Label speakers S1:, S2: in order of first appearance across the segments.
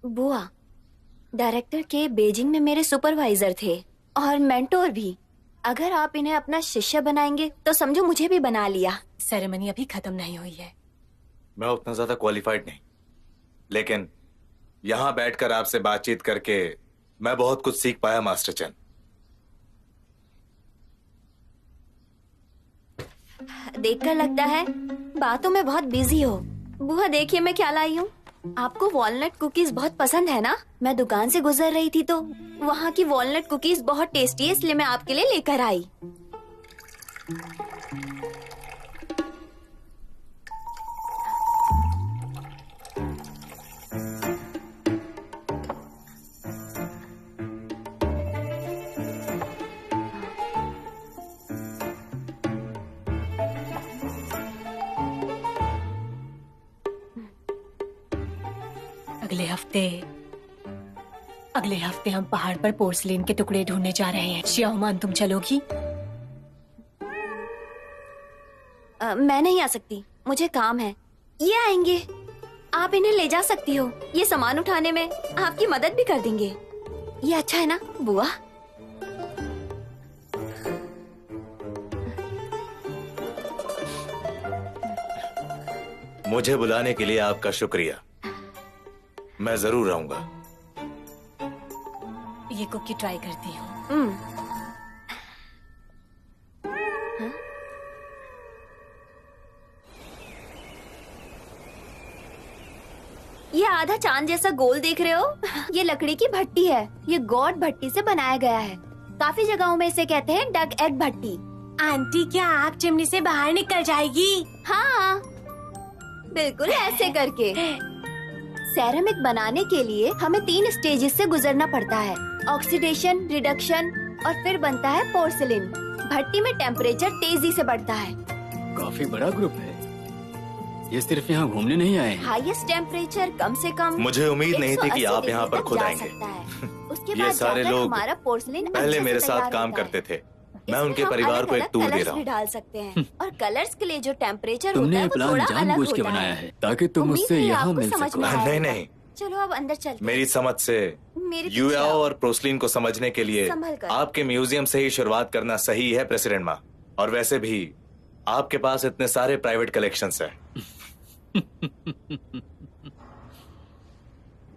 S1: बुआ, डायरेक्टर के बीजिंग में मेरे सुपरवाइजर थे और मेंटोर भी। अगर आप इन्हें अपना शिष्य बनाएंगे तो समझो मुझे भी बना लिया।
S2: सेरेमनी अभी खत्म नहीं हुई है।
S3: मैं उतना ज्यादा क्वालिफाइड नहीं, लेकिन यहाँ बैठकर आपसे बातचीत करके मैं बहुत कुछ सीख पाया मास्टर चंद।
S1: देखकर लगता है बातों में बहुत बिजी हो। बुआ देखिए मैं क्या लाई हूँ। आपको वॉलनट कुकीज बहुत पसंद है ना? मैं दुकान से गुजर रही थी तो वहाँ की वॉलनट कुकीज बहुत टेस्टी है, इसलिए मैं आपके लिए लेकर आई।
S2: अगले हफ्ते हम पहाड़ पर पोर्सलिन के टुकड़े ढूंढने जा रहे हैं। श्याओमान, तुम चलोगी?
S1: मैं नहीं आ सकती, मुझे काम है। ये आएंगे, आप इन्हें ले जा सकती हो। ये सामान उठाने में आपकी मदद भी कर देंगे। ये अच्छा है ना बुआ?
S3: मुझे बुलाने के लिए आपका शुक्रिया। मैं जरूर आऊंगा।
S2: ये कुकी ट्राई करती हूँ।
S1: ये आधा चांद जैसा गोल देख रहे हो? ये लकड़ी की भट्टी है। ये गॉड भट्टी से बनाया गया है। काफी जगहों में इसे कहते हैं डग एग भट्टी।
S2: आंटी, क्या आप चिमनी से बाहर निकल जाएगी?
S1: हाँ, बिल्कुल ऐसे करके। सेरेमिक बनाने के लिए हमें 3 स्टेजेस से गुजरना पड़ता है। ऑक्सीडेशन, रिडक्शन और फिर बनता है पोर्सिलिन। भट्टी में टेम्परेचर तेजी से बढ़ता है।
S4: काफी बड़ा ग्रुप है। ये सिर्फ यहाँ घूमने नहीं आए हैं।
S1: हाईएस्ट टेम्परेचर कम से कम
S3: मुझे उम्मीद नहीं थी कि आप यहाँ पर खुद
S1: जा
S3: आएंगे।
S1: सकता है। उसके
S3: ये
S1: बाद
S3: सारे
S1: जाकर
S3: लोग
S1: हमारा पोर्सिलिन
S3: पहले
S1: अच्छे
S3: मेरे
S1: से
S3: साथ
S1: तैयार
S3: काम
S1: होता है।
S3: करते थे। मैं
S1: इसमें
S3: उनके
S1: हम
S3: परिवार को एक
S1: अलग-अलग
S3: टूर दे
S1: कलर्स
S3: रहा
S1: भी
S3: हूँ।
S1: डाल सकते हैं और कलर्स के लिए जो टेम्परेचर
S4: तुमने
S1: होता है
S4: ये
S1: वो
S4: प्लान
S1: थोड़ा अलग
S4: जानबूझ के
S1: होता
S4: बनाया
S1: है।
S4: है ताकि तुम
S1: उम्मीद
S4: मुझसे
S1: है
S4: यहाँ
S1: आपको
S4: मिल
S1: समझ
S4: सको।
S1: में आया
S3: नहीं
S1: होगा।
S3: नहीं,
S1: चलो अब अंदर चलते हैं।
S3: मेरी समझ से
S1: मेरे पीछे
S3: यूएओ
S1: आओ।
S3: और प्रोसलिन को समझने के लिए
S1: संभल कर।
S3: आपके म्यूजियम से ही शुरुआत करना सही है प्रेसिडेंट माँ। और वैसे भी आपके पास इतने सारे प्राइवेट कलेक्शंस हैं।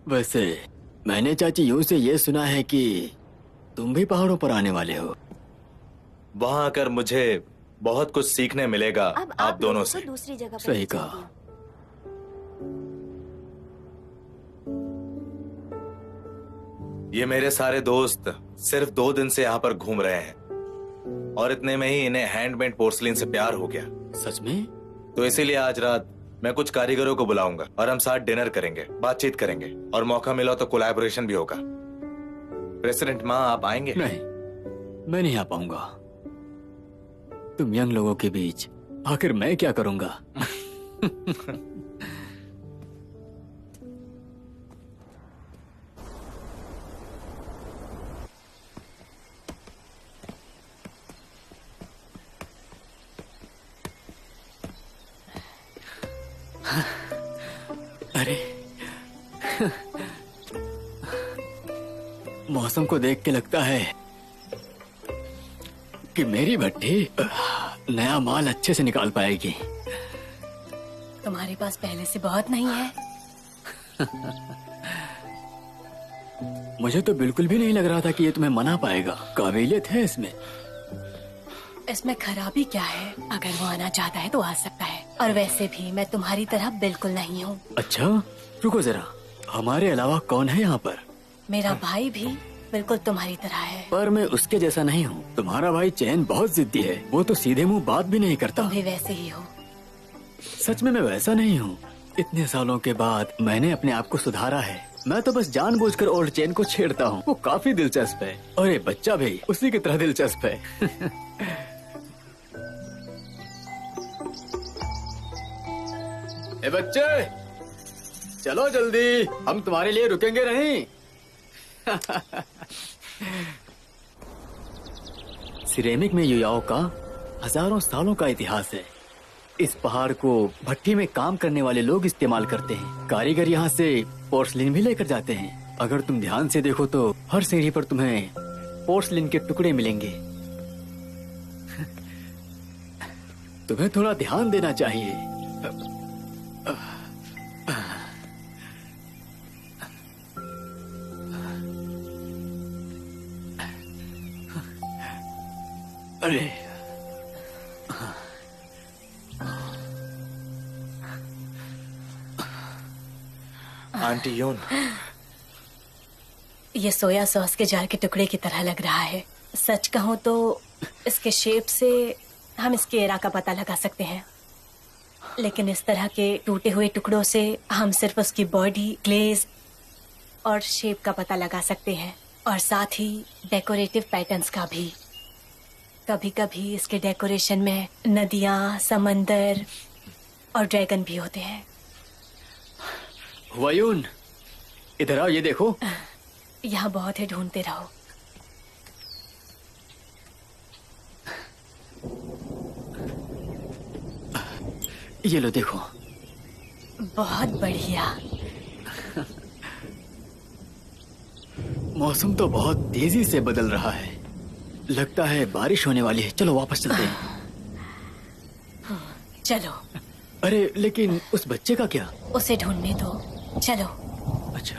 S4: वैसे मैंने चाची यूं से ये सुना है कि तुम भी पहाड़ों पर आने वाले हो।
S3: वहाँ आकर मुझे बहुत कुछ सीखने मिलेगा
S1: अब
S3: आप दोनों
S1: लोगों
S3: से।
S1: को दूसरी जगह पर
S4: सही
S1: ले
S4: कहा।
S1: चलती हूँ।
S3: ये मेरे सारे दोस्त सिर्फ 2 दिन से यहाँ पर घूम रहे हैं और इतने में ही इन्हें हैंडमेड पोर्सलिन से प्यार हो गया।
S4: सच में?
S3: तो इसीलिए आज रात मैं कुछ कारीगरों को बुलाऊंगा और हम साथ डिनर करेंगे, बातचीत करेंगे और मौका मिला तो कोलैबोरेशन भी होगा। प्रेसिडेंट माँ, आप आएंगे?
S4: नहीं, मैं नहीं आ पाऊंगा। तुम यंग लोगों के बीच आखिर मैं क्या करूंगा? अरे मौसम को देख के लगता है कि मेरी भट्टी नया माल अच्छे से निकाल पाएगी।
S2: तुम्हारे पास पहले से बहुत नहीं है?
S4: मुझे तो बिल्कुल भी नहीं लग रहा था कि ये तुम्हें मना पाएगा। काबिलियत है इसमें।
S2: इसमें खराबी क्या है? अगर वो आना चाहता है तो आ सकता है। और वैसे भी मैं तुम्हारी तरह बिल्कुल नहीं हूँ।
S4: अच्छा, रुको जरा, हमारे अलावा कौन है यहाँ पर?
S2: मेरा भाई भी बिल्कुल तुम्हारी तरह है।
S4: पर मैं उसके जैसा नहीं हूँ। तुम्हारा भाई चैन बहुत जिद्दी है। वो तो सीधे मुंह बात भी नहीं करता।
S2: तुम भी वैसे ही हो।
S4: सच में मैं वैसा नहीं हूँ। इतने सालों के बाद मैंने अपने आप को सुधारा है। मैं तो बस जानबूझकर ओल्ड चैन को छेड़ता हूँ। वो काफी दिलचस्प है और ये बच्चा भी उसी की तरह दिलचस्प है। ए बच्चे, चलो जल्दी, हम तुम्हारे लिए रुकेंगे नहीं। सिरेमिक में युयाओ का हजारों सालों का इतिहास है। इस पहाड़ को भट्टी में काम करने वाले लोग इस्तेमाल करते हैं। कारीगर यहाँ से पोर्सलिन भी लेकर जाते हैं। अगर तुम ध्यान से देखो तो हर सीढ़ी पर तुम्हें पोर्सलिन के टुकड़े मिलेंगे। तुम्हें थोड़ा ध्यान देना चाहिए। अरे
S3: आंटी यून,
S2: ये सोया सॉस के जार के टुकड़े की तरह लग रहा है। सच कहूँ तो इसके शेप से हम इसके एरा का पता लगा सकते हैं, लेकिन इस तरह के टूटे हुए टुकड़ों से हम सिर्फ उसकी बॉडी, ग्लेज और शेप का पता लगा सकते हैं, और साथ ही डेकोरेटिव पैटर्न्स का भी। कभी कभी इसके डेकोरेशन में नदियाँ, समंदर और ड्रैगन भी होते हैं।
S4: वायुन, इधर आओ, ये देखो।
S2: यहाँ बहुत ही ढूंढते रहो।
S4: ये लो देखो।
S2: बहुत बढ़िया।
S4: मौसम तो बहुत तेजी से बदल रहा है। लगता है बारिश होने वाली है। चलो वापस चलते हैं।
S2: चलो।
S4: अरे लेकिन उस बच्चे का क्या?
S2: उसे ढूंढने दो। चलो।
S4: अच्छा।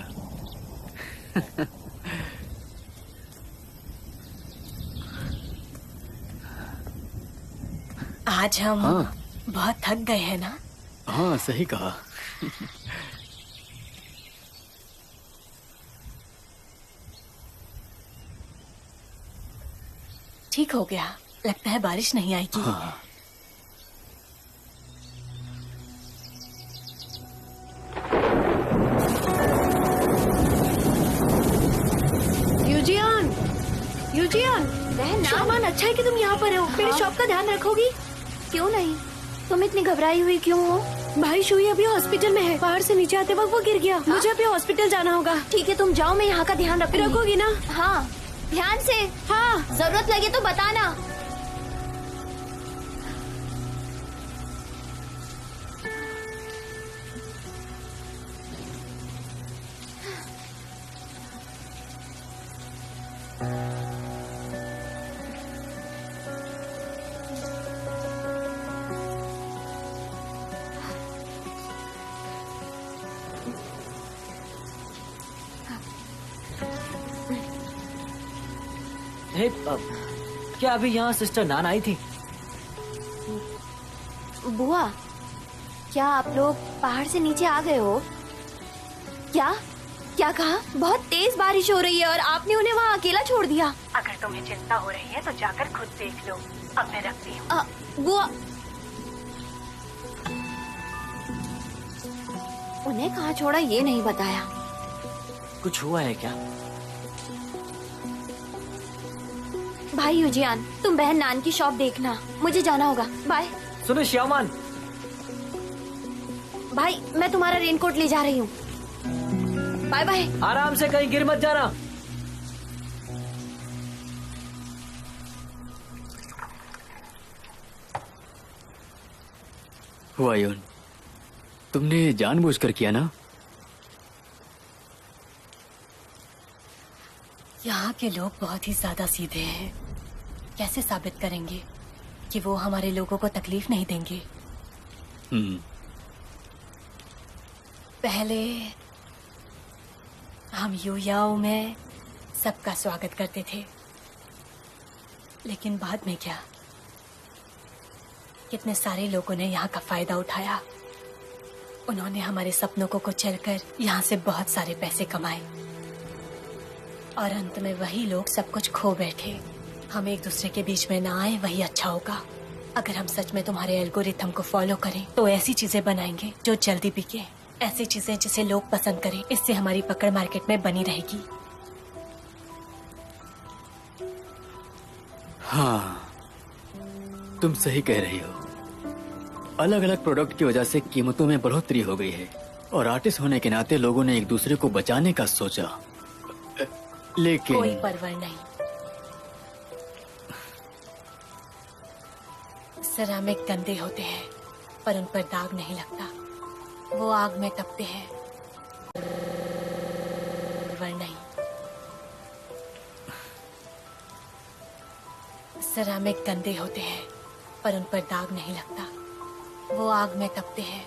S2: आज हम
S4: हाँ।
S2: बहुत थक गए हैं ना?
S4: हाँ, सही कहा।
S2: ठीक हो गया। लगता है बारिश नहीं आएगी।
S4: हाँ।
S1: यूजियन, यूजियन, सामान अच्छा है कि तुम यहाँ पर हो। मेरी शॉप का ध्यान रखोगी? क्यों नहीं? तुम इतनी घबराई हुई क्यों हो?
S5: भाई शुई अभी हॉस्पिटल में है। पहाड़ से नीचे आते वक्त वो गिर गया। मुझे अभी हॉस्पिटल जाना होगा।
S1: ठीक है, तुम जाओ, मैं यहाँ का ध्यान रखूंगी।
S5: रखोगी ना?
S1: हाँ, ध्यान से।
S5: हाँ।
S1: जरूरत लगे तो बताना।
S6: हे, क्या अभी यहाँ सिस्टर नान आई थी?
S1: बुआ, क्या आप लोग पहाड़ से नीचे आ गए हो? क्या क्या कहा? बहुत तेज बारिश हो रही है और आपने उन्हें वहाँ अकेला छोड़ दिया।
S2: अगर तुम्हें चिंता हो रही है तो जाकर खुद देख लो। अब मैं रखती हूँ।
S1: बुआ, उन्हें कहाँ छोड़ा ये नहीं बताया।
S6: कुछ हुआ है क्या?
S1: भाई यूजियान, तुम बहन नान की शॉप देखना। मुझे जाना होगा। बाय।
S6: सुनो श्यामान।
S1: भाई, मैं तुम्हारा रेनकोट ले जा रही हूँ। Bye bye.
S6: आराम से, कहीं गिर मत जाना।
S4: वायुन, तुमने जानबूझकर किया ना?
S2: यहाँ के लोग बहुत ही ज्यादा सीधे हैं। कैसे साबित करेंगे कि वो हमारे लोगों को तकलीफ नहीं देंगे? पहले हम यूयाओ में सबका स्वागत करते थे, लेकिन बाद में क्या? कितने सारे लोगों ने यहाँ का फायदा उठाया। उन्होंने हमारे सपनों को कुचलकर यहाँ से बहुत सारे पैसे कमाए, और अंत में वही लोग सब कुछ खो बैठे। हम एक दूसरे के बीच में ना आए, वही अच्छा होगा। अगर हम सच में तुम्हारे एल्गोरिथम को फॉलो करें तो ऐसी चीजें बनाएंगे जो जल्दी बिके, ऐसी चीजें जिसे लोग पसंद करें। इससे हमारी पकड़ मार्केट में बनी रहेगी।
S4: हाँ, तुम सही कह रही हो। अलग अलग प्रोडक्ट की वजह से कीमतों में बढ़ोतरी हो गई है, और आर्टिस्ट होने के नाते लोगों ने एक दूसरे को बचाने का सोचा, लेकिन
S2: कोई परवाह नहीं। सिरामिक गंदे होते हैं पर उन पर दाग नहीं लगता। वो आग में तपते हैं जानवर नहीं। सिरामिक गंदे होते हैं पर उन पर दाग नहीं लगता। वो आग में तपते हैं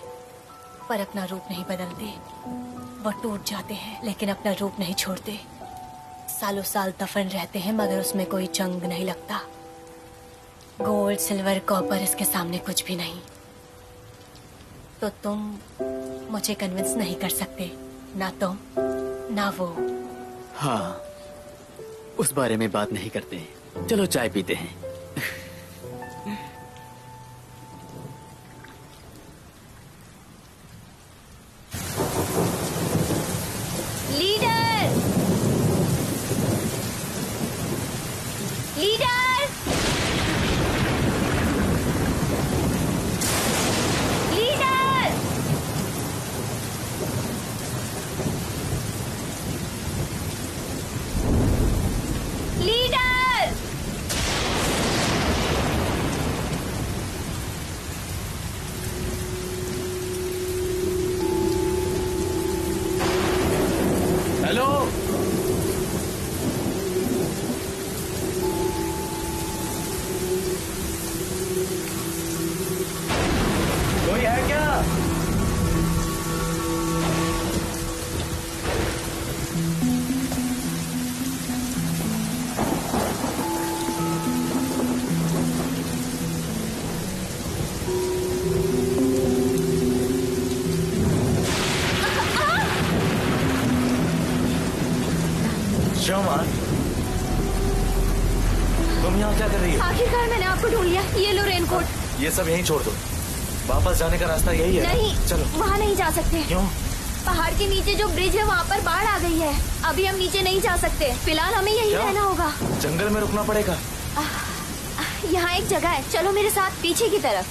S2: पर अपना रूप नहीं बदलते। वो टूट जाते हैं लेकिन अपना रूप नहीं छोड़ते। सालों साल दफन रहते हैं मगर उसमें कोई जंग नहीं लगता। गोल्ड, सिल्वर, कॉपर इसके सामने कुछ भी नहीं। तो तुम मुझे कन्विंस नहीं कर सकते, ना तुम ना वो।
S4: हाँ, उस बारे में बात नहीं करते। चलो चाय पीते हैं।
S1: Leader, leader, leader. Leader,
S3: hello. कोई है क्या? शोमा, तुम यहाँ क्या कर रही हो?
S1: आखिरकार मैंने आपको ढूंढ लिया। ये लो रेनकोट।
S3: ये सब यहीं छोड़ दो। वापस जाने का रास्ता यही है।
S1: नहीं,
S3: चलो।
S1: वहाँ नहीं जा सकते।
S3: क्यों?
S1: पहाड़ के नीचे जो ब्रिज है वहाँ पर बाढ़ आ गई है। अभी हम नीचे नहीं जा सकते। फिलहाल हमें यही
S3: क्या?
S1: रहना होगा।
S3: जंगल में रुकना पड़ेगा।
S1: यहाँ एक जगह है, चलो मेरे साथ पीछे की तरफ।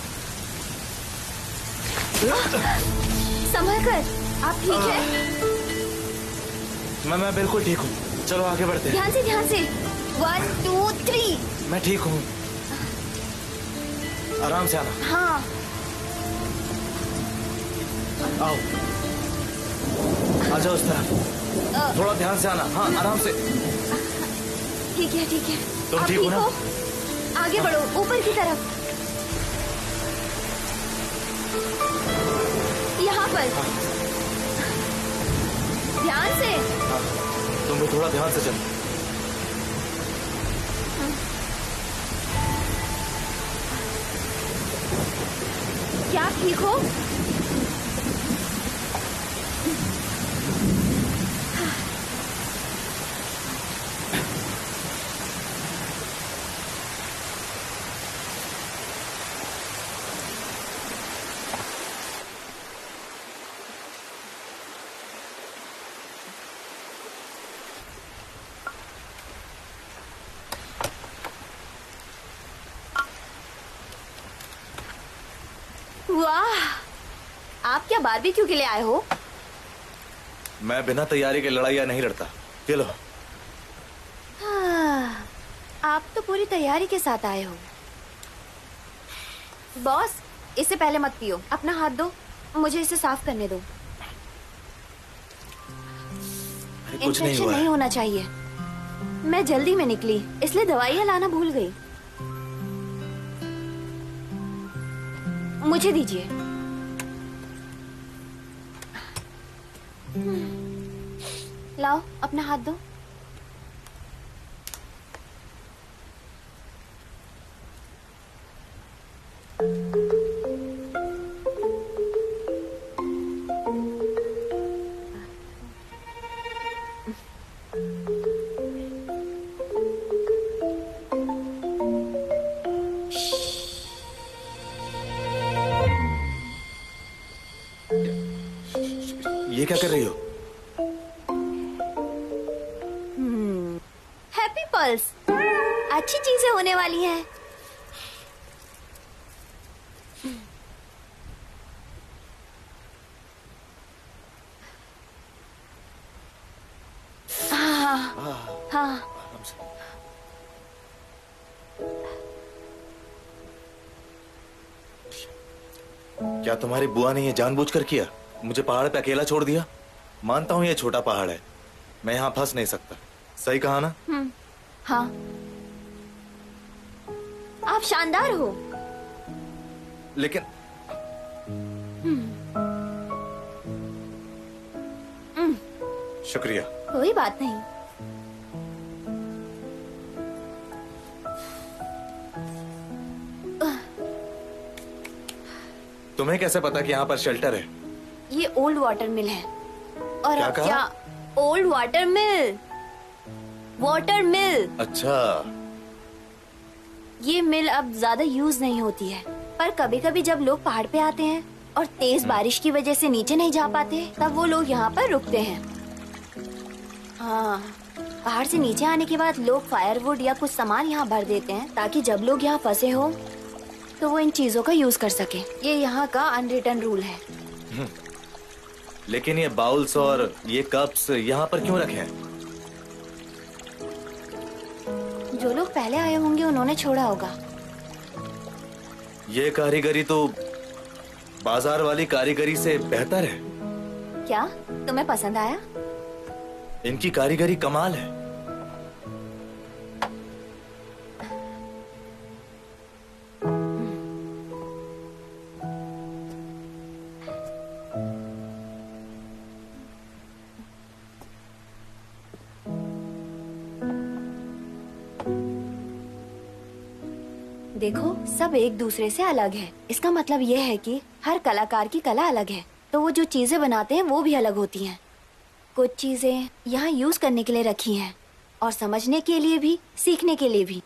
S1: संभल कर, आप ठीक है?
S3: मैं बिल्कुल ठीक हूँ। चलो आगे बढ़ते हैं।
S1: ध्यान से, ध्यान से। 1 2 3।
S3: मैं ठीक हूँ। आराम से आना।
S1: हाँ,
S3: आओ, आ जाओ इस तरफ। थोड़ा ध्यान से आना। हाँ, आराम से।
S1: ठीक है, ठीक है।
S3: तुम
S1: आप
S3: ठीक हो ना?
S1: आगे बढ़ो, ऊपर की तरफ। यहाँ पर। ध्यान से।
S3: हाँ, तुम भी थोड़ा ध्यान से चलो।
S1: क्या आप ठीक हो? वाह, आप क्या बारबेक्यू के लिए आए हो?
S3: मैं बिना तैयारी के लड़ाइयाँ नहीं लड़ता। चलो।
S1: हाँ, आप तो पूरी तैयारी के साथ आए हो। बॉस, इससे पहले मत पियो। अपना हाथ दो, मुझे इसे साफ करने दो।
S3: अरे कुछ नहीं
S1: इन्फेक्शन
S3: हुआ
S1: नहीं
S3: है।
S1: होना चाहिए। मैं जल्दी में निकली, इसलिए दवाइयाँ लाना भूल गई। मुझे दीजिए। लाओ, अपना हाथ दो।
S3: ये क्या कर रही हो?
S1: हैप्पी पल्स, अच्छी चीजें होने वाली हैं। हाँ,
S3: क्या तुम्हारी बुआ ने ये जानबूझकर किया? मुझे पहाड़ पे अकेला छोड़ दिया? मानता हूँ ये छोटा पहाड़ है, मैं यहाँ फंस नहीं सकता। सही कहा ना?
S1: हाँ, आप शानदार हो।
S3: लेकिन शुक्रिया।
S1: कोई बात नहीं।
S3: तुम्हें कैसे पता कि यहाँ पर शेल्टर है?
S1: ये ओल्ड वाटर मिल है। और
S3: क्या
S1: अब
S3: कहा?
S1: क्या? ओल्ड वाटर मिल। वाटर मिल।
S3: अच्छा,
S1: ये मिल अब ज्यादा यूज नहीं होती है, पर कभी कभी जब लोग पहाड़ पे आते हैं और तेज बारिश की वजह से नीचे नहीं जा पाते, तब वो लोग यहाँ पर रुकते हैं। हाँ, पहाड़ से नीचे आने के बाद लोग फायरवुड या कुछ सामान यहाँ भर देते हैं ताकि जब लोग यहाँ फंसे हो तो वो इन चीजों का यूज कर सके। ये यहाँ का अनरिटन रूल है।
S3: लेकिन ये बाउल्स और ये कप्स यहाँ पर क्यों रखे हैं?
S1: जो लोग पहले आए होंगे उन्होंने छोड़ा होगा।
S3: ये कारीगरी तो बाजार वाली कारीगरी से बेहतर है।
S1: क्या तुम्हें पसंद आया?
S3: इनकी कारीगरी कमाल है।
S1: देखो, सब एक दूसरे से अलग है। इसका मतलब ये है कि हर कलाकार की कला अलग है, तो वो जो चीजें बनाते हैं वो भी अलग होती हैं। कुछ चीजें यहाँ यूज करने के लिए रखी हैं और समझने के लिए भी, सीखने के लिए भी।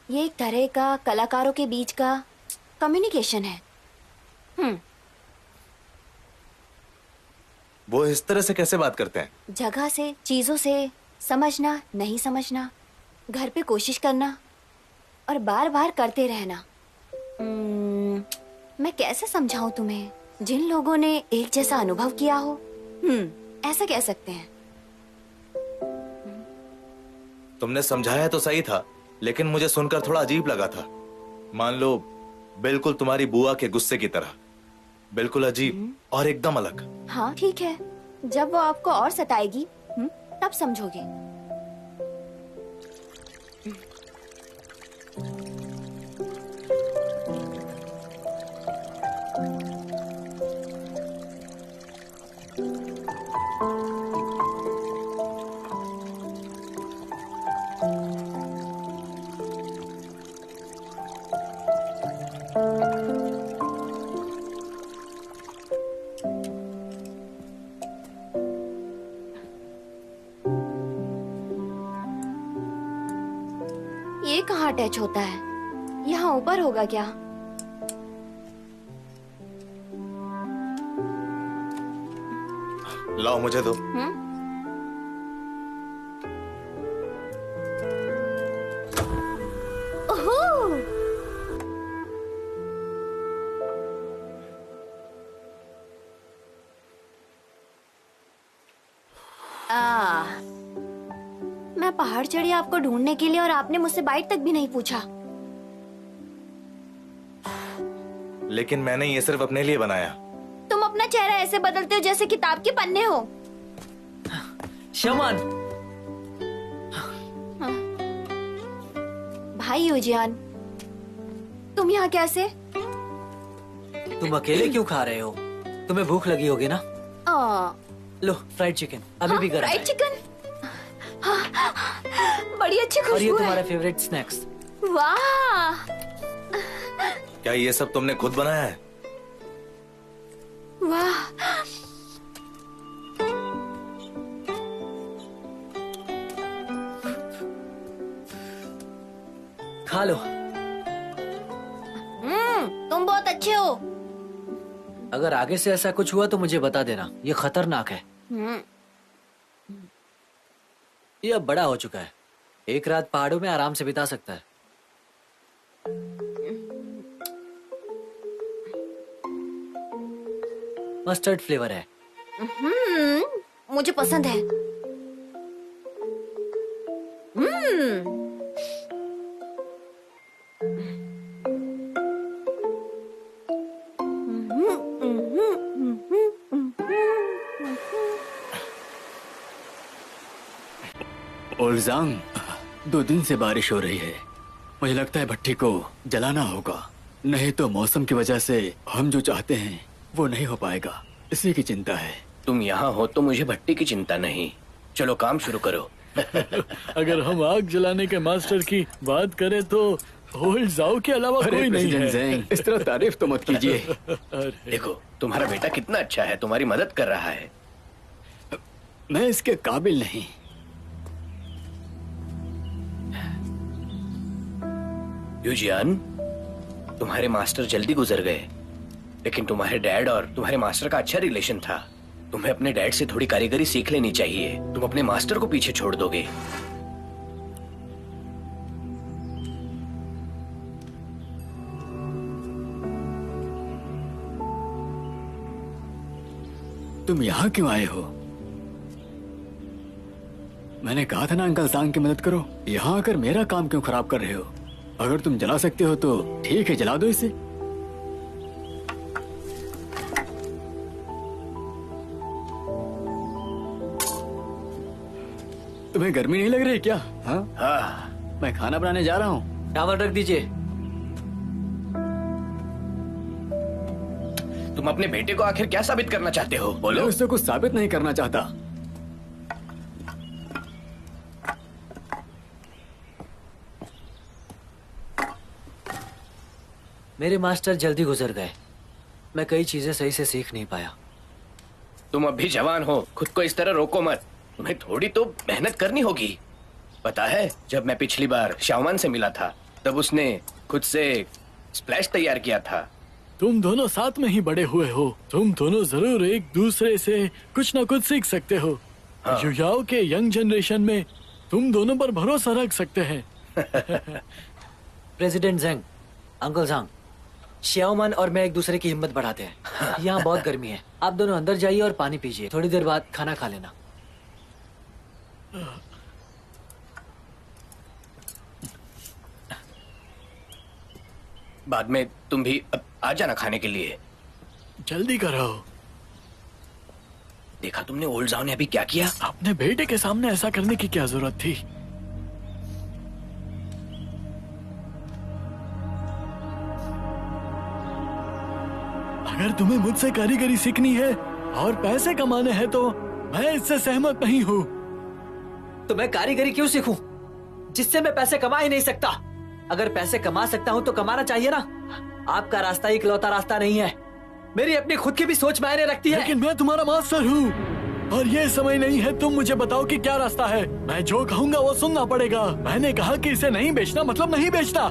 S1: ये एक तरह का कलाकारों के बीच का कम्युनिकेशन है।
S3: वो इस तरह से कैसे बात करते हैं?
S1: जगह से, चीजों से, समझना, नहीं समझना, घर पे कोशिश करना और बार बार करते रहना। मैं कैसे समझाऊं तुम्हें? जिन लोगों ने एक जैसा अनुभव किया हो, ऐसा कह सकते हैं।
S3: तुमने समझाया तो सही था, लेकिन मुझे सुनकर थोड़ा अजीब लगा था। मान लो बिल्कुल तुम्हारी बुआ के गुस्से की तरह, बिल्कुल अजीब और एकदम अलग।
S1: हाँ ठीक है, जब वो आपको और सताएगी तब समझोगे। ये कहाँ अटैच होता है? यहाँ ऊपर होगा क्या?
S3: लाओ मुझे दो।
S1: ओहो! मैं पहाड़ चढ़ी आपको ढूंढने के लिए और आपने मुझसे बाइट तक भी नहीं पूछा।
S3: लेकिन मैंने ये सिर्फ अपने लिए बनाया।
S1: तुम अपना चेहरा ऐसे बदलते हो जैसे किताब के पन्ने हो।
S6: शमन,
S1: भाई यूजियान, तुम यहाँ कैसे?
S6: तुम अकेले क्यों खा रहे हो? तुम्हें भूख लगी होगी ना? लो, फ्राइड चिकन अभी भी गर्म
S1: फ्राइड
S6: है।
S1: चिकन? बड़ी अच्छी
S6: और ये
S1: खुशबू
S6: तुम्हारा
S1: है।
S6: Favourite snacks.
S1: वाह!
S3: क्या ये सब तुमने खुद बनाया है?
S1: वाह!
S6: खा लो।
S1: तुम बहुत अच्छे हो।
S6: अगर आगे से ऐसा कुछ हुआ तो मुझे बता देना, ये खतरनाक है। ये अब बड़ा हो चुका है, एक रात पहाड़ों में आराम से बिता सकता है। मस्टर्ड फ्लेवर है।
S1: मुझे पसंद है।
S4: ओल्जांग, 2 दिन से बारिश हो रही है। मुझे लगता है भट्टी को जलाना होगा, नहीं तो मौसम की वजह से हम जो चाहते हैं वो नहीं हो पाएगा। इसी की चिंता है।
S7: तुम यहाँ हो तो मुझे भट्टी की चिंता नहीं। चलो काम शुरू करो।
S8: अगर हम आग जलाने के मास्टर की बात करें तो ओल्ड जाओ के अलावा
S4: अरे
S8: कोई नहीं
S4: प्रेसिडेंट
S8: है।
S4: ज़ेंग, इस तरह तारीफ तो मत कीजिए।
S7: देखो तुम्हारा बेटा कितना अच्छा है, तुम्हारी मदद कर रहा है।
S4: मैं इसके काबिल नहीं।
S7: यूजियान, तुम्हारे मास्टर जल्दी गुजर गए, लेकिन तुम्हारे डैड और तुम्हारे मास्टर का अच्छा रिलेशन था। तुम्हें अपने डैड से थोड़ी कारीगरी सीख लेनी चाहिए। तुम अपने मास्टर को पीछे छोड़ दोगे।
S4: तुम यहाँ क्यों आए हो? मैंने कहा था ना अंकल सांग की मदद करो। यहाँ आकर मेरा काम क्यों खराब कर रहे हो? अगर तुम जला सकते हो तो ठीक है, जला दो इसे। तुम्हें गर्मी नहीं लग रही क्या? हाँ,
S7: हाँ,
S4: मैं खाना बनाने जा रहा हूँ।
S6: टावल रख दीजिए।
S7: तुम अपने बेटे को आखिर क्या साबित करना चाहते हो?
S4: मैं
S7: बोलो।
S4: उससे कुछ साबित नहीं करना चाहता।
S6: मेरे मास्टर जल्दी गुजर गए। मैं कई चीजें सही से सीख नहीं पाया।
S7: तुम अभी जवान हो, खुद को इस तरह रोको मत। तुम्हें थोड़ी तो मेहनत करनी होगी। पता है, जब मैं पिछली बार शाओमान से मिला था तब उसने खुद से स्प्लैश तैयार किया था।
S8: तुम दोनों साथ में ही बड़े हुए हो। तुम दोनों जरूर एक दूसरे से कुछ ना कुछ सीख सकते हो।
S7: हाँ।
S8: युवाओं के यंग जनरेशन में तुम दोनों पर भरोसा रख सकते हैं।
S6: प्रेसिडेंट ज़ेंग, अंकल सांग, श्याओमान और मैं एक दूसरे की हिम्मत बढ़ाते हैं। यहाँ बहुत गर्मी है। आप दोनों अंदर जाइए और पानी पीजिए। थोड़ी देर बाद खाना खा लेना।
S7: बाद में तुम भी अब आ जाना खाने के लिए।
S8: जल्दी करो।
S7: देखा तुमने ओल्ड जाओ ने अभी क्या किया?
S8: अपने बेटे के सामने ऐसा करने की क्या जरूरत थी? अगर तुम्हें मुझसे कारीगरी सीखनी है और पैसे कमाने हैं तो मैं इससे सहमत नहीं हूँ।
S6: तो मैं कारीगरी क्यों सीखूं जिससे मैं पैसे कमा ही नहीं सकता? अगर पैसे कमा सकता हूं तो कमाना चाहिए ना। आपका रास्ता इकलौता रास्ता नहीं है। मेरी अपनी खुद की भी सोच मायने रखती है।
S8: लेकिन मैं तुम्हारा मास्टर हूँ और ये समय नहीं है तुम मुझे बताओ कि क्या रास्ता है। मैं जो कहूँगा वो सुनना पड़ेगा। मैंने कहा कि इसे नहीं बेचना मतलब नहीं बेचना।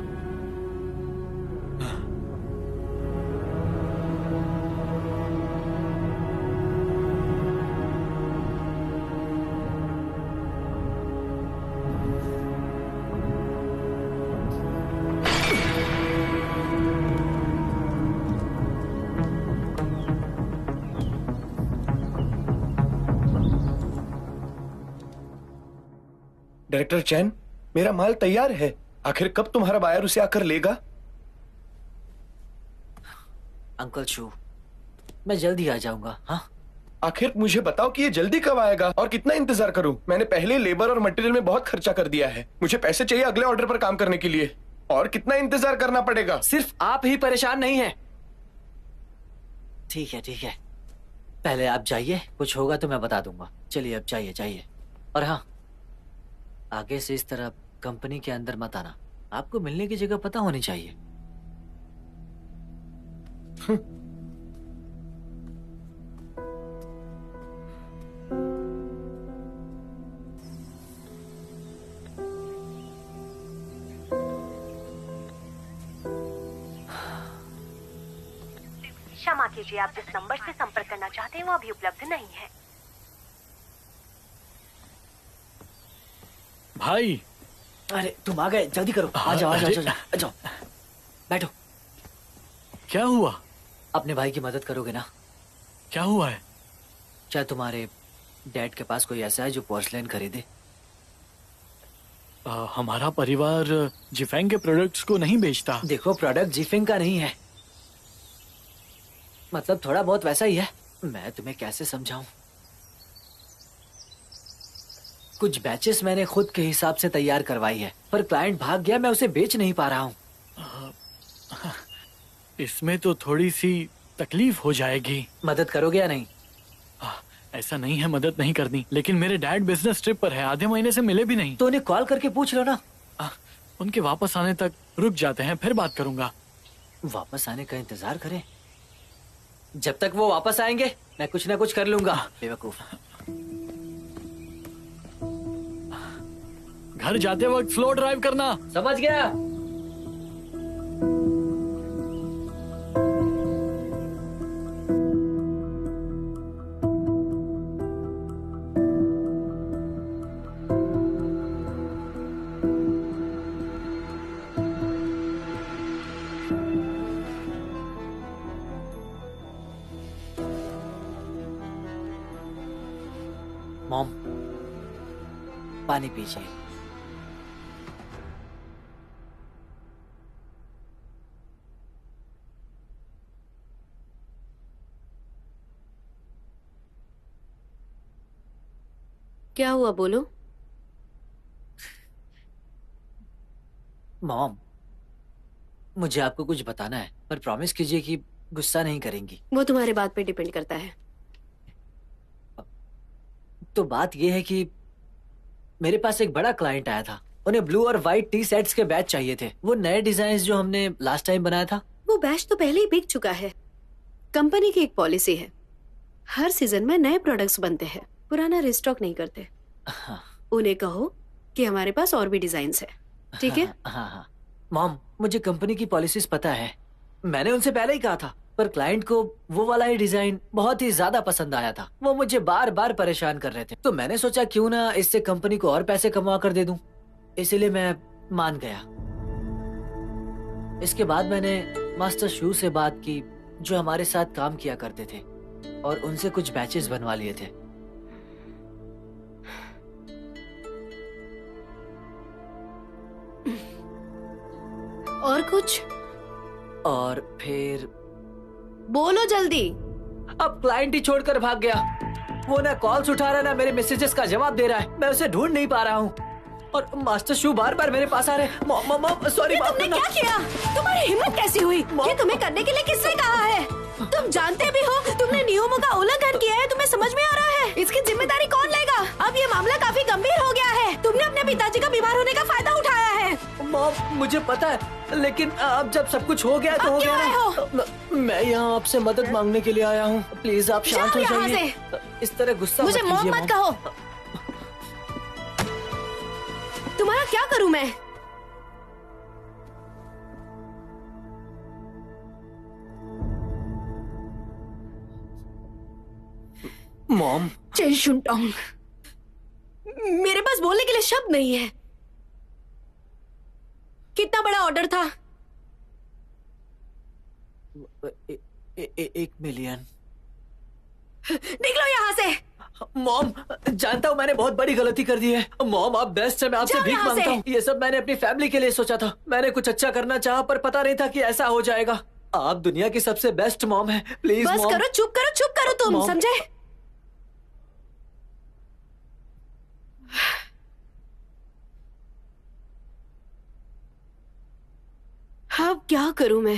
S7: डायरेक्टर चैन, मेरा माल तैयार है। आखिर कब तुम्हारा बायर उसे आकर लेगा?
S6: अंकल शू, मैं जल्दी आ जाऊंगा। हाँ,
S7: आखिर मुझे बताओ कि ये जल्दी कब आएगा और कितना इंतजार करूं? मैंने पहले लेबर और मटेरियल में बहुत खर्चा कर दिया है। मुझे पैसे चाहिए अगले ऑर्डर पर काम करने के लिए। और कितना इंतजार करना पड़ेगा?
S6: सिर्फ आप ही परेशान नहीं है। ठीक है ठीक है, पहले आप जाइए, कुछ होगा तो मैं बता दूंगा। चलिए अब जाइए जाइए। और हाँ, आगे से इस तरह कंपनी के अंदर मत आना। आपको मिलने की जगह पता होनी चाहिए।
S9: क्षमा कीजिए, आप जिस नंबर से संपर्क करना चाहते हैं वो अभी उपलब्ध नहीं है।
S8: भाई,
S6: अरे तुम आ गए, जल्दी करो। आ जाओ आ जाओ आ जाओ, आ जाओ। बैठो।
S8: क्या हुआ?
S6: अपने भाई की मदद करोगे ना?
S8: क्या हुआ है?
S6: क्या तुम्हारे डैड के पास कोई ऐसा है जो पोर्सलेन खरीदे?
S8: हमारा परिवार जिफेंग के प्रोडक्ट्स को नहीं बेचता।
S6: देखो, प्रोडक्ट जिफिंग का नहीं है, मतलब थोड़ा बहुत वैसा ही है। मैं तुम्हें कैसे समझाऊं? कुछ बैचेस मैंने खुद के हिसाब से तैयार करवाई है, पर क्लाइंट भाग गया, मैं उसे बेच नहीं पा रहा हूँ।
S8: इसमें तो थोड़ी सी तकलीफ हो जाएगी।
S6: मदद करोगे या नहीं?
S8: ऐसा नहीं है मदद नहीं करनी, लेकिन मेरे डैड बिजनेस ट्रिप पर है, आधे महीने से मिले भी नहीं।
S6: तो उन्हें कॉल करके पूछ लो ना।
S8: उनके वापस आने तक रुक जाते हैं, फिर बात करूंगा।
S6: वापस आने का इंतजार करें? जब तक वो वापस आएंगे मैं कुछ ना कुछ कर लूंगा। बेवकूफ।
S8: घर जाते वक्त स्लो ड्राइव करना।
S6: समझ गया। मॉम, पानी पीजिए।
S5: क्या हुआ, बोलो।
S6: मॉम, मुझे आपको कुछ बताना है, पर प्रॉमिस कीजिए कि गुस्सा नहीं करेंगी।
S5: वो तुम्हारे बात पे डिपेंड करता है।
S6: तो बात यह है कि मेरे पास एक बड़ा क्लाइंट आया था, उन्हें ब्लू और व्हाइट टी सेट्स के बैच चाहिए थे। वो नए डिजाइन जो हमने लास्ट टाइम बनाया था।
S5: वो बैच तो पहले ही बिक चुका है। कंपनी की एक पॉलिसी है, हर सीजन में नए प्रोडक्ट्स बनते हैं, पुराना रिस्टॉक नहीं करते। उन्हें कहो कि हमारे पास और भी डिजाइन है, ठीक है?
S6: हाँ। मॉम, मुझे कंपनी की पॉलिसीज पता है, मैंने उनसे पहले ही कहा था, पर क्लाइंट को वो वाला ही डिजाइन बहुत ही ज्यादा पसंद आया था। वो मुझे बार बार परेशान कर रहे थे, तो मैंने सोचा क्यों ना इससे कंपनी को और पैसे कमा कर दे दूं। इसीलिए मैं मान गया। इसके बाद मैंने मास्टर शू से बात की, जो हमारे साथ काम किया करते थे, और उनसे कुछ बैचेस बनवा लिए थे।
S5: और कुछ?
S6: और फिर
S5: बोलो जल्दी।
S6: अब क्लाइंट ही छोड़कर भाग गया। वो ना कॉल्स उठा रहा है, ना मेरे मैसेजेस का जवाब दे रहा है। मैं उसे ढूंढ नहीं पा रहा हूँ, और मास्टर शू बार बार मेरे पास आ रहे हैं। Mom, sorry.
S5: तुमने क्या किया? तुम्हारी हिम्मत कैसी हुई? ये तुम्हें करने के लिए किसने कहा है? तुम जानते भी हो तुमने नियमों का उल्लंघन किया है। तुम्हें समझ में आ रहा है? इसकी जिम्मेदारी कौन लेगा? अब ये मामला काफी गंभीर हो गया है। तुमने अपने पिताजी का बीमार होने का फायदा उठाया है।
S6: मॉम, मुझे पता है, लेकिन अब जब सब कुछ हो गया तो हो गया ना। मैं यहाँ आपसे मदद मांगने के लिए आया हूँ। प्लीज आप शांत हो जाइए। इस तरह गुस्सा
S5: मुझे मॉम मत कहो। तुम्हारा क्या करूँ मैं?
S6: मॉम,
S5: चेन शुनटोंग, मेरे पास बोलने के लिए शब्द नहीं है। कितना बड़ा ऑर्डर था?
S6: 1 मिलियन।
S5: निकलो यहाँ से।
S6: मॉम, जानता हूँ मैंने बहुत बड़ी गलती कर दी है। मॉम, आप बेस्ट है, मैं आपसे भीख मांगता हूँ। ये सब मैंने अपनी फैमिली के लिए सोचा था। मैंने कुछ अच्छा करना चाहा, पर पता नहीं था कि ऐसा हो जाएगा। आप दुनिया की सबसे बेस्ट मॉम है। प्लीज
S5: बस
S6: मॉम।
S5: करो, चुप करो तुम, समझे? अब क्या करूं मैं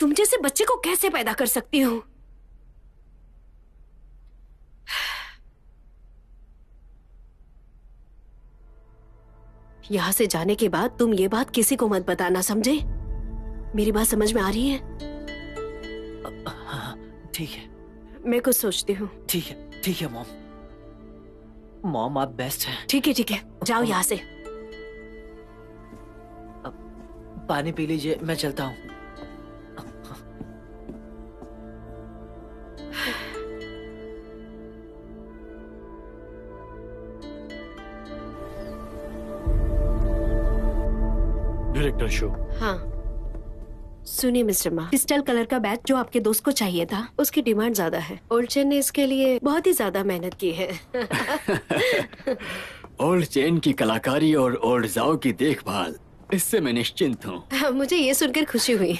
S5: तुम जैसे बच्चे को कैसे पैदा कर सकती हूँ? यहाँ से जाने के बाद तुम ये बात किसी को मत बताना, समझे? मेरी बात समझ में आ रही है?
S6: ठीक है,
S5: मैं कुछ सोचती हूँ।
S6: ठीक है मॉम, आप बेस्ट हैं।
S5: ठीक है, जाओ यहाँ से।
S6: पानी पी लीजिए, मैं चलता हूँ।
S8: Director show.
S5: हाँ, सुनिए मिस्टर मा, क्रिस्टल कलर का बैच जो आपके दोस्त को चाहिए था, उसकी डिमांड ज्यादा है। ओल्ड चेन ने इसके लिए बहुत ही ज्यादा मेहनत की है।
S4: ओल्ड चेन की कलाकारी और ओल्ड जाओ की देखभाल, इससे मैं निश्चिंत हूँ।
S5: मुझे ये सुनकर खुशी हुई।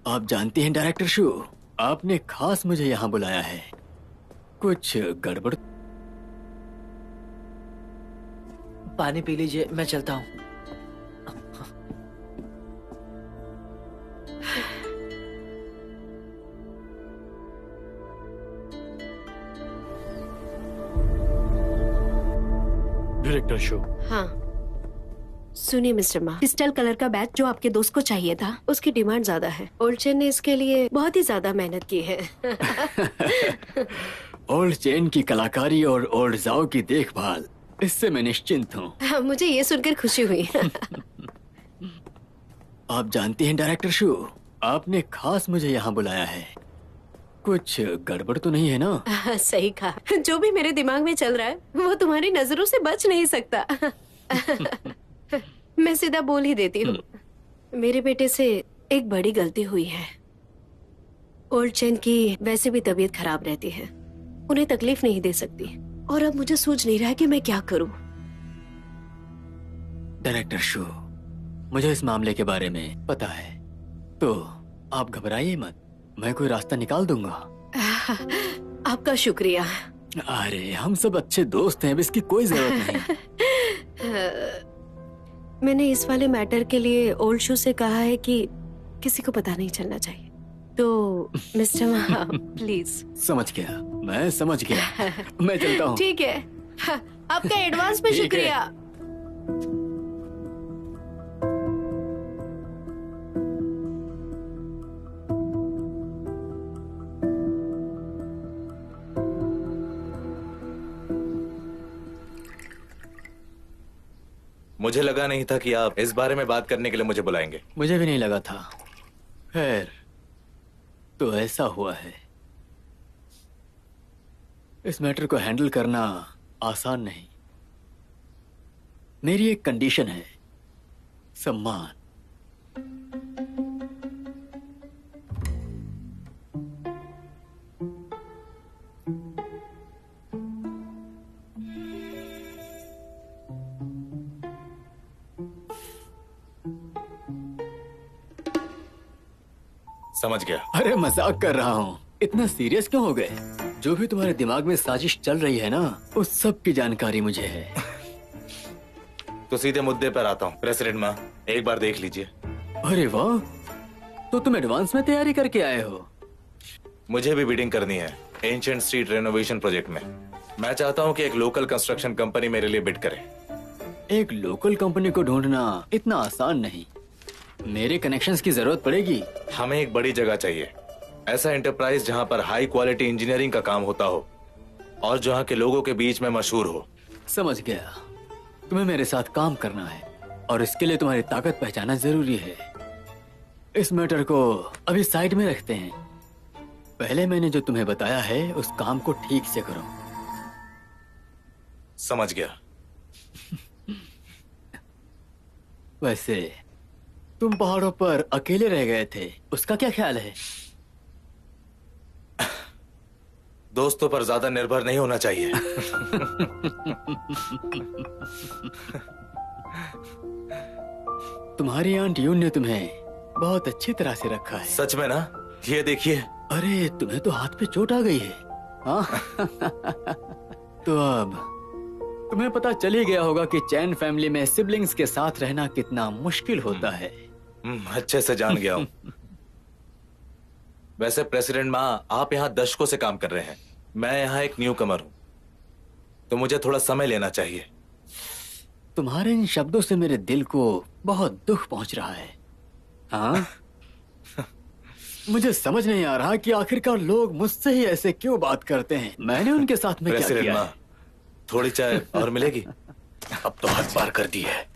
S4: आप जानती हैं डायरेक्टर शू, आपने खास मुझे यहाँ बुलाया है। कुछ गड़बड़?
S6: पानी पी लीजिए, मैं चलता हूँ।
S8: Director show.
S5: हाँ सुनिए मिस्टर मा, क्रिस्टल कलर का बैच जो आपके दोस्त को चाहिए था, उसकी डिमांड ज्यादा है। ओल्ड चेन ने इसके लिए बहुत ही ज्यादा मेहनत की है।
S4: ओल्ड चेन की कलाकारी और ओल्ड जाओ की देखभाल, इससे मैं निश्चिंत हूँ।
S5: मुझे ये सुनकर खुशी हुई।
S4: आप जानती हैं डायरेक्टर शू, आपने खास मुझे यहाँ बुलाया है। कुछ गड़बड़ तो नहीं है ना?
S5: सही कहा, जो भी मेरे दिमाग में चल रहा है वो तुम्हारी नजरों से बच नहीं सकता। मैं सीधा बोल ही देती हूँ, मेरे बेटे से एक बड़ी गलती हुई है। ओल्ड चेन की वैसे भी तबीयत खराब रहती है, उन्हें तकलीफ नहीं दे सकती, और अब मुझे सूझ नहीं रहा है कि मैं क्या करूँ।
S4: डायरेक्टर शू, मुझे इस मामले के बारे में पता है, तो आप घबराइए मत, मैं कोई रास्ता निकाल दूंगा।
S5: आपका शुक्रिया।
S4: अरे हम सब अच्छे दोस्त हैं, अब इसकी कोई जरूरत नहीं।
S5: मैंने इस वाले मैटर के लिए ओल्ड शू से कहा है कि किसी को पता नहीं चलना चाहिए, तो मिस्टर मा प्लीज।
S4: समझ गया, मैं समझ गया, मैं चलता हूँ।
S5: ठीक है, आपका एडवांस में
S4: ठीक है।
S5: शुक्रिया।
S3: मुझे लगा नहीं था कि आप इस बारे में बात करने के लिए मुझे बुलाएंगे।
S4: मुझे भी नहीं लगा था। खैर, तो ऐसा हुआ है। इस मैटर को हैंडल करना आसान नहीं। मेरी एक कंडीशन है, सम्मान।
S3: समझ गया।
S4: अरे मजाक कर रहा हूँ, इतना सीरियस क्यों हो गए? जो भी तुम्हारे दिमाग में साजिश चल रही है ना, उस सब की जानकारी मुझे है।
S3: तो सीधे मुद्दे पर आता हूँ। प्रेसिडेंट माँ, एक बार देख लीजिए।
S4: अरे वाह, तो तुम एडवांस में तैयारी करके आए हो।
S3: मुझे भी बिडिंग करनी है एंशिएंट स्ट्रीट रेनोवेशन प्रोजेक्ट में। मैं चाहता हूँ कि एक लोकल कंस्ट्रक्शन कंपनी मेरे लिए बिड करे।
S4: एक लोकल कंपनी को ढूंढना इतना आसान नहीं, मेरे कनेक्शंस की जरूरत पड़ेगी।
S3: हमें एक बड़ी जगह चाहिए, ऐसा एंटरप्राइज जहाँ पर हाई क्वालिटी इंजीनियरिंग का काम होता हो और जहाँ के लोगों के बीच में मशहूर हो।
S4: समझ गया, तुम्हें मेरे साथ काम करना है और इसके लिए तुम्हारी ताकत पहचानना जरूरी है। इस मैटर को अभी साइड में रखते हैं, पहले मैंने जो तुम्हें बताया है उस काम को ठीक से करो।
S3: समझ गया।
S4: वैसे तुम पहाड़ों पर अकेले रह गए थे, उसका क्या ख्याल है?
S3: दोस्तों पर ज्यादा निर्भर नहीं होना चाहिए।
S4: तुम्हारी आंट यून ने तुम्हें बहुत अच्छी तरह से रखा है।
S3: सच में ना? ये देखिए।
S4: अरे तुम्हें तो हाथ पे चोट आ गई है। हाँ? तो अब तुम्हें पता चल ही गया होगा कि चैन फैमिली में सिबलिंग्स के साथ रहना कितना मुश्किल होता है।
S3: अच्छे से जान गया हूँ। वैसे प्रेसिडेंट माँ, आप यहाँ दशकों से काम कर रहे हैं, मैं यहाँ एक न्यू कमर हूँ, तो मुझे थोड़ा समय लेना चाहिए।
S4: तुम्हारे इन शब्दों से मेरे दिल को बहुत दुख पहुंच रहा है। हाँ? मुझे समझ नहीं आ रहा कि आखिरकार लोग मुझसे ही ऐसे क्यों बात करते हैं। मैंने उनके साथ में क्या
S3: प्रेसिडेंट
S4: किया
S3: माँ,
S4: है?
S3: थोड़ी चाय और मिलेगी?
S7: अब तो हद पार कर दी है।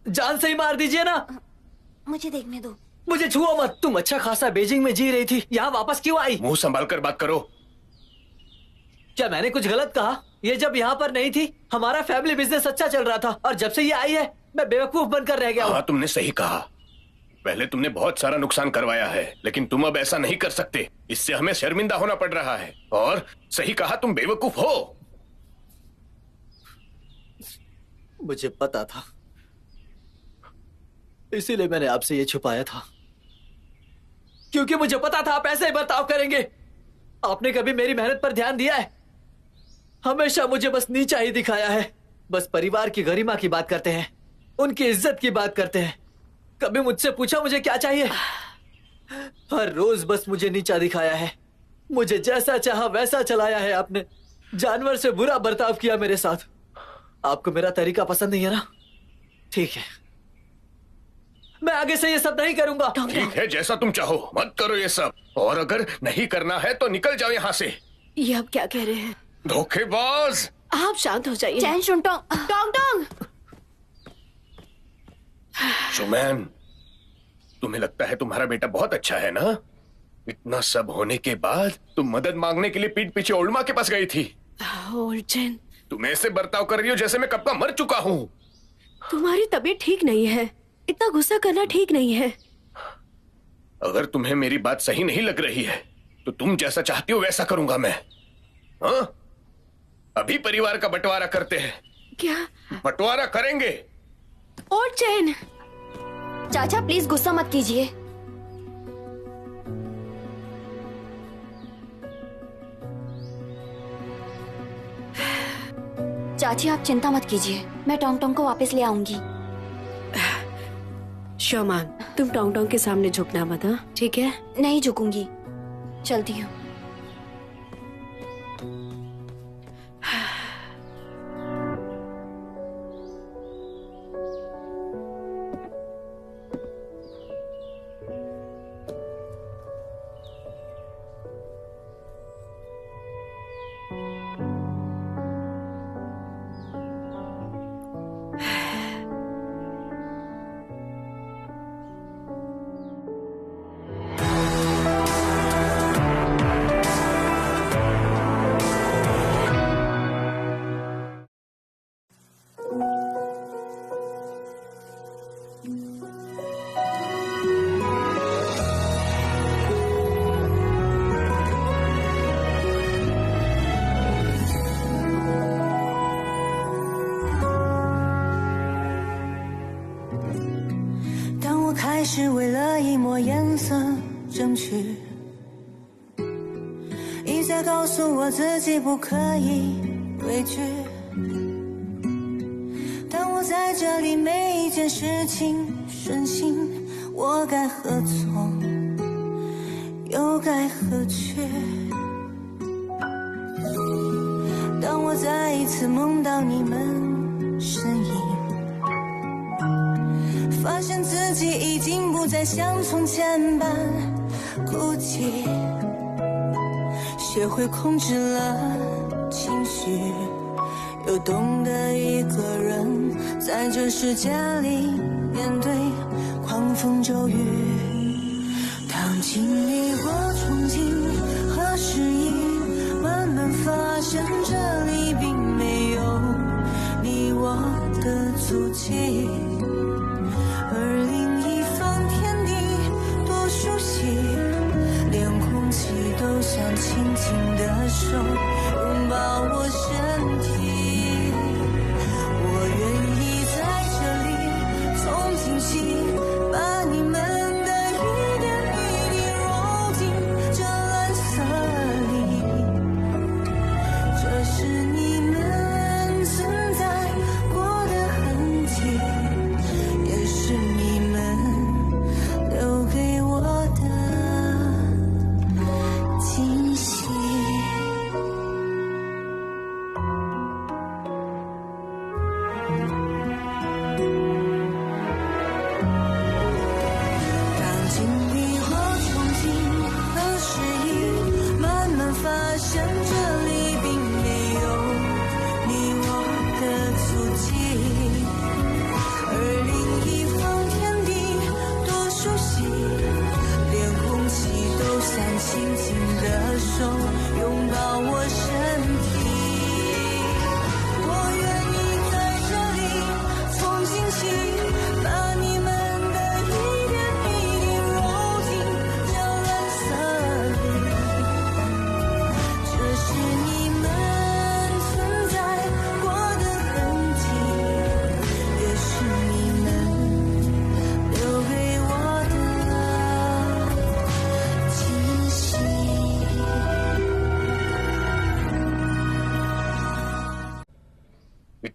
S6: जान से ही मार दीजिए ना।
S1: मुझे देखने दो।
S6: मुझे छुओ मत। तुम अच्छा खासा बीजिंग में जी रही थी, यहाँ वापस क्यों आई?
S7: मुंह संभाल कर बात करो।
S6: क्या मैंने कुछ गलत कहा? ये जब यहाँ पर नहीं थी, हमारा फैमिली बिजनेस अच्छा चल रहा था, और जब से ये आई है, मैं बेवकूफ बनकर रह गया हूँ।
S7: हाँ, तुमने सही कहा। पहले तुमने बहुत सारा नुकसान करवाया है, लेकिन तुम अब ऐसा नहीं कर सकते। इससे हमें शर्मिंदा होना पड़ रहा है। और सही कहा, तुम बेवकूफ हो।
S6: मुझे पता था, इसीलिए मैंने आपसे ये छुपाया था, क्योंकि मुझे पता था आप ऐसे ही बर्ताव करेंगे। आपने कभी मेरी मेहनत पर ध्यान दिया है? हमेशा मुझे बस नीचा ही दिखाया है। बस परिवार की गरिमा की बात करते हैं, उनकी इज्जत की बात करते हैं। कभी मुझसे पूछा मुझे क्या चाहिए? हर रोज बस मुझे नीचा दिखाया है। मुझे जैसा चाहा वैसा चलाया है आपने। जानवर से बुरा बर्ताव किया मेरे साथ। आपको मेरा तरीका पसंद नहीं है ना? ठीक है, मैं आगे से ये सब नहीं करूंगा।
S7: ठीक है, जैसा तुम चाहो, मत करो ये सब। और अगर नहीं करना है तो निकल जाओ यहाँ से।
S5: ये आप क्या कह रहे हैं?
S7: धोखेबाज!
S5: आप शांत हो जाइए।
S1: चैन शुनटोंग, टोंग टोंग।
S7: सुमैन, तुम्हें लगता है तुम्हारा बेटा बहुत अच्छा है ना? इतना सब होने के बाद तुम मदद मांगने के लिए पीठ पीछे ओल्ड माँ के पास गई थी।
S5: ओल्ड चैन,
S7: तुम ऐसे बर्ताव कर रही हो जैसे मैं कब का मर चुका हूँ।
S5: तुम्हारी तबीयत ठीक नहीं है, इतना गुस्सा करना ठीक नहीं है।
S7: अगर तुम्हें मेरी बात सही नहीं लग रही है तो तुम जैसा चाहती हो वैसा करूंगा मैं। हाँ? अभी परिवार का बंटवारा करते हैं।
S5: क्या
S7: बंटवारा करेंगे?
S5: ओल्ड चैन,
S1: चाचा प्लीज गुस्सा मत कीजिए। चाची आप चिंता मत कीजिए, मैं टोंग टोंग को वापस ले आऊंगी।
S5: शोमान, तुम टोंग टोंग के सामने झुकना मत, हाँ? ठीक है?
S1: नहीं झुकूंगी, चलती हूँ।
S10: 是为了一抹颜色争取，一再告诉我自己不可以畏惧，但我在这里每一件事情顺心，我该何从又该何去？当我再一次梦到你们身影，发现自己已经不再像从前般哭泣，学会控制了情绪，又懂得一个人在这世界里面对狂风骤雨。当经历过憧憬和失意，慢慢发现这里并没有你我的足迹，而另一方天地多熟悉，连空气都像轻轻的手拥抱我身体。我愿意在这里从今起把你们的一点一滴揉进这蓝色里，这是你们存在过的痕迹，也是你们留给我的惊喜。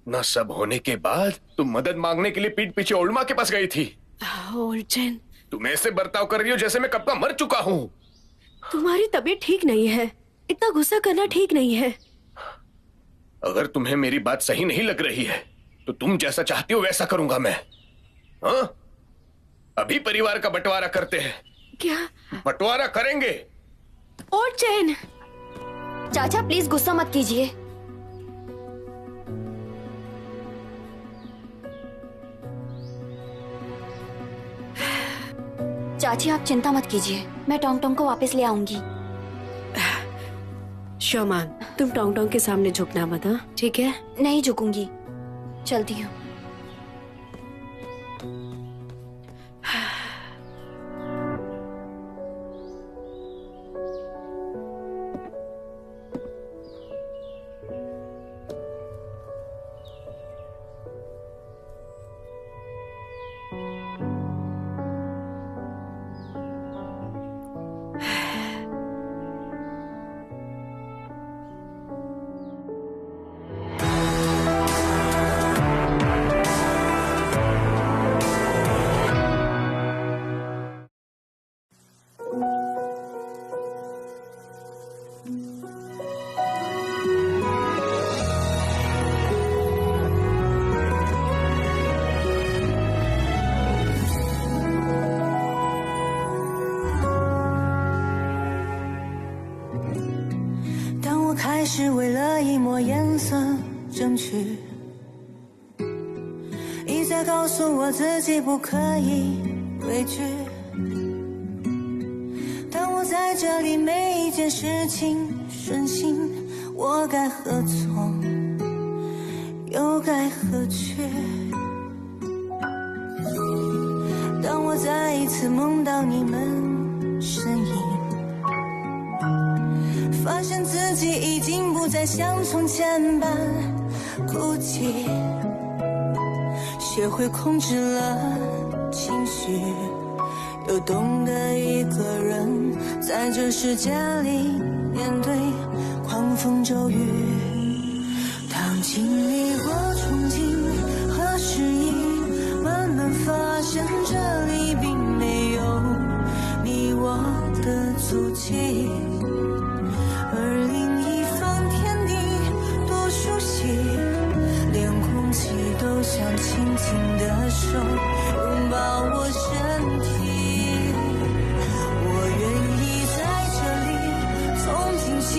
S7: इतना सब होने के बाद तुम मदद मांगने के लिए पीठ पीछे ओल्ड माँ के पास गई थी।
S5: ओल्ड चैन,
S7: तुम ऐसे बर्ताव कर रही हो जैसे मैं कब का मर चुका हूँ।
S5: तुम्हारी तबीयत ठीक नहीं है, इतना गुस्सा करना ठीक नहीं है।
S7: अगर तुम्हें मेरी बात सही नहीं लग रही है तो तुम जैसा चाहती हो वैसा करूंगा मैं। हाँ, अभी परिवार का बंटवारा करते हैं।
S5: क्या
S7: बंटवारा करेंगे?
S5: ओल्ड चैन,
S1: चाचा प्लीज गुस्सा मत कीजिए। चाची आप चिंता मत कीजिए, मैं टोंग टोंग को वापस ले आऊंगी।
S5: शोमान, तुम टोंग टोंग के सामने झुकना मत, हाँ? ठीक है?
S1: नहीं झुकूंगी, चलती हूँ।
S10: 开始为了一抹颜色争取，一再告诉我自己不可以畏惧。当我在这里每一件事情顺心，我该何从，又该何去？当我再一次梦到你们身影，发现自己已经不再像从前般哭泣，学会控制了情绪，又懂得一个人在这世界里面对狂风骤雨。当经历过憧憬和失意，慢慢发现这里并没有你我的足迹，而另一方天地多熟悉，连空气都想轻轻的手拥抱我身体。我愿意在这里从今起